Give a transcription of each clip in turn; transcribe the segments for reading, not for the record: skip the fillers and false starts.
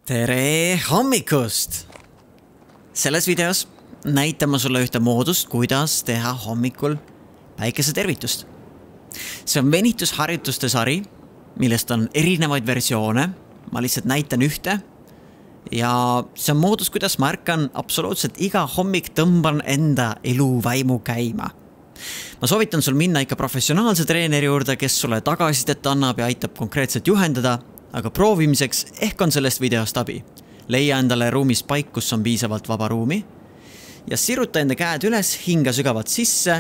Tere hommikust! Selles videos näitan ma sulle ühte moodust, kuidas teha hommikul päikesetervitust. See on venitusharjutuste sari, millest on erinevaid versioone. Ma lihtsalt näitan ühte. Ja see on moodus, kuidas ma ärkan absoluutselt iga hommik tõmban enda elu vaimu käima. Ma soovitan sul minna ikka professionaalse treeneri juurde, kes sulle tagasisidet annab ja aitab konkreetselt juhendada. Aga proovimiseks ehk on sellest videost abi. Leia endale ruumis paik, kus on piisavalt vaba ruumi ja siruta enda käed üles, hinga sügavalt sisse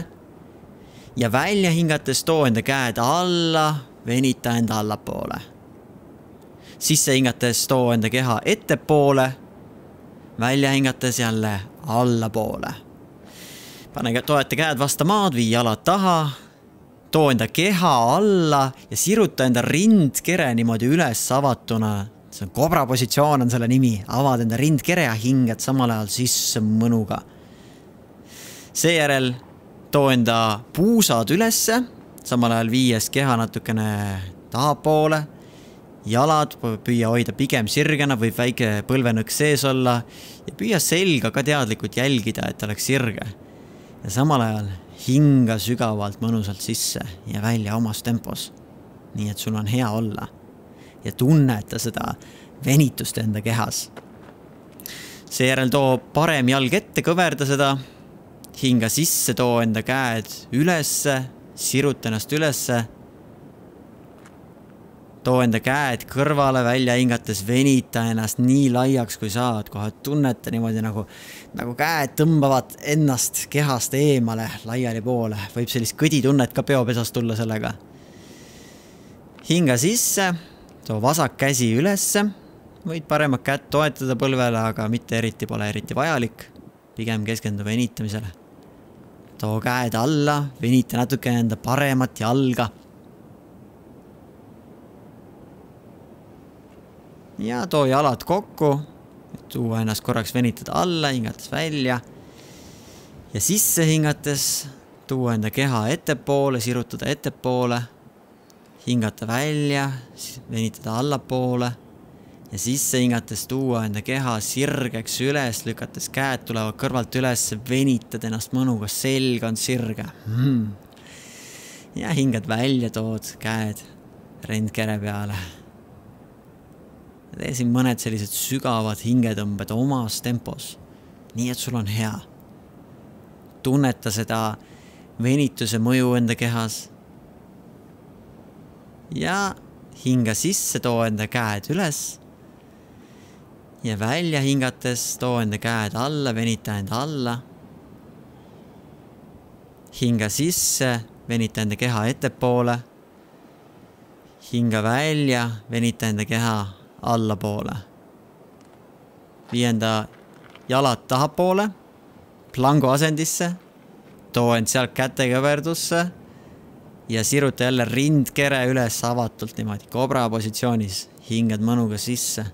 ja välja hingates too enda käed alla, venita enda allapoole. Sisse hingates too enda keha ettepoole, välja hingates jälle allapoole. Pane toeta käed vasta maad, vii jalad taha. Too enda keha alla ja siruta enda rindkere niimoodi üles avatuna. See on kobra positsioon on selle nimi. Avad enda rindkere ja hingad samal ajal sisse mõnuga. Seejärel too enda puusad ülesse, samal ajal viies keha natukene tahapoole. Jalad püüa hoida pigem sirgena, võib väike põlvenõk sees olla ja püüa selga ka teadlikult jälgida, et oleks sirge. Ja samal ajal hinga sügavalt mõnusalt sisse ja välja omas tempos. Nii et sul on hea olla ja tunneta seda venitust enda kehas. Seejärel too parem jalg ette, kõverda seda. Hinga sisse, too enda käed ülesse, siruta ennast ülesse. Too enda käed kõrvale, välja hingates venita ennast nii laiaks kui saad. Kohe tunneta niimoodi nagu käed tõmbavad ennast kehast eemale laiali poole. Võib sellist kõditunnet ka peopesast tulla sellega. Hinga sisse, too vasak käsi ülesse. Võid paremat kätt toetada põlvele, aga mitte eriti pole eriti vajalik. Pigem keskendu venitamisele. Too käed alla, venita natuke enda paremat jalga. Ja too jalad kokku, tuua ennast korraks venitada alla, hingates välja ja sisse hingates tuua enda keha ettepoole, sirutada ettepoole, hingata välja, venitada allapoole ja sisse hingates tuua enda keha sirgeks üles, lükates käed tulevad kõrvalt üles, venitad ennast mõnuga, selg on sirge. Ja hingad välja, tood käed rindkere peale. Tee siin mõned sellised sügavad hingetõmbed omas tempos, nii et sul on hea. Tunneta seda venituse mõju enda kehas ja hinga sisse, too enda käed üles ja välja hingates too enda käed alla, venita enda alla. Hinga sisse, venita enda keha ettepoole, hinga välja, venita enda keha allapoole. Vii enda jalad tahapoole, plangu asendisse, too end sealt kätekõverdusse ja siruta jälle rindkere üles avatult niimoodi kobra positsioonis. Hingad mõnuga sisse.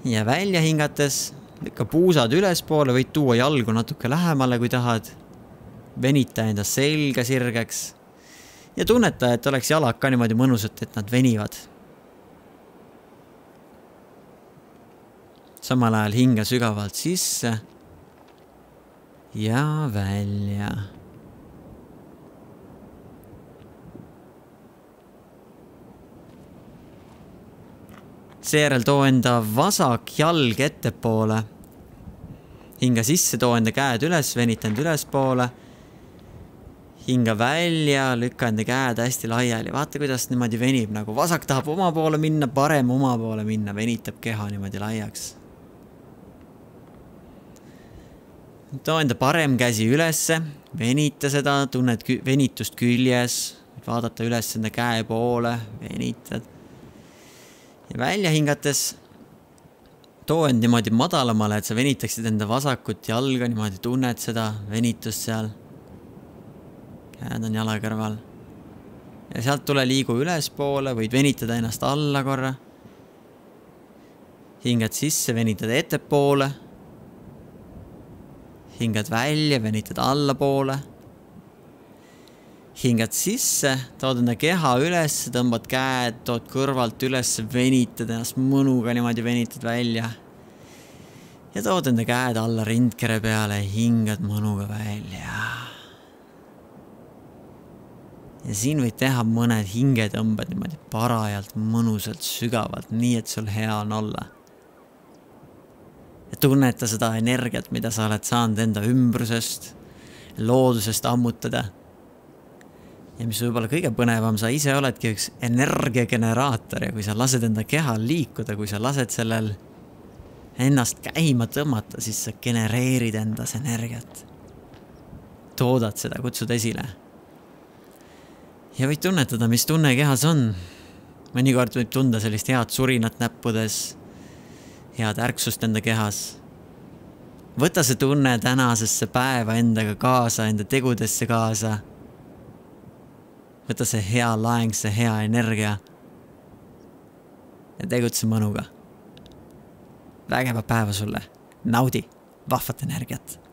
Ja välja hingates, lükka puusad ülespoole, võid tuua jalgu natuke lähemale, kui tahad. Venita enda selga sirgeks ja tunneta, et oleks jalad ka niimoodi mõnusat, et nad venivad. Samal ajal hinga sügavalt sisse ja välja. Seejärel too enda vasak jalg ettepoole. Hinga sisse, too enda käed üles, venita enda ülespoole. Hinga välja, lükka enda käed hästi laiali. Vaata, kuidas niimoodi venib, nagu vasak tahab oma poole minna, parem oma poole minna, venitab keha niimoodi laiaks. Too enda parem käsi ülesse, venita seda, tunned venitust küljes, vaadata üles enda käe poole, venitad. Ja välja hingates, too end niimoodi madalamale, et sa venitaksid enda vasakut jalga, niimoodi tunned seda venitust seal. Käed on jala kõrval. Ja sealt tule liigu ülespoole, võid venitada ennast alla korra. Hingad sisse, venitad ettepoole. Hingad välja, venitad allapoole. hingad sisse, tood enda keha üles, tõmbad käed, tood kõrvalt üles, venitad ennast mõnuga, niimoodi venitad välja. Ja tood enda käed alla rindkere peale, hingad mõnuga välja. Ja siin võid teha mõned hingetõmbed niimoodi parajalt, mõnusalt, sügavalt, nii et sul hea on olla. Ja tunneta seda energiat, mida sa oled saanud enda ümbrusest, loodusest ammutada. Ja mis võib-olla kõige põnevam, sa ise oledki üks energiageneraator ja kui sa lased enda kehal liikuda, kui sa lased sellel ennast käima tõmmata, siis sa genereerid endas energiat. Toodad seda, kutsud esile. Ja võid tunnetada, mis tunne kehas on. Mõnikord võib tunda sellist head surinat näppudes, head ärksust enda kehas. Võta see tunne tänasesse päeva endaga kaasa, enda tegudesse kaasa. Võta see hea laeng, see hea energia ja tegutse mõnuga. Vägeva päeva sulle. Naudi vahvat energiat.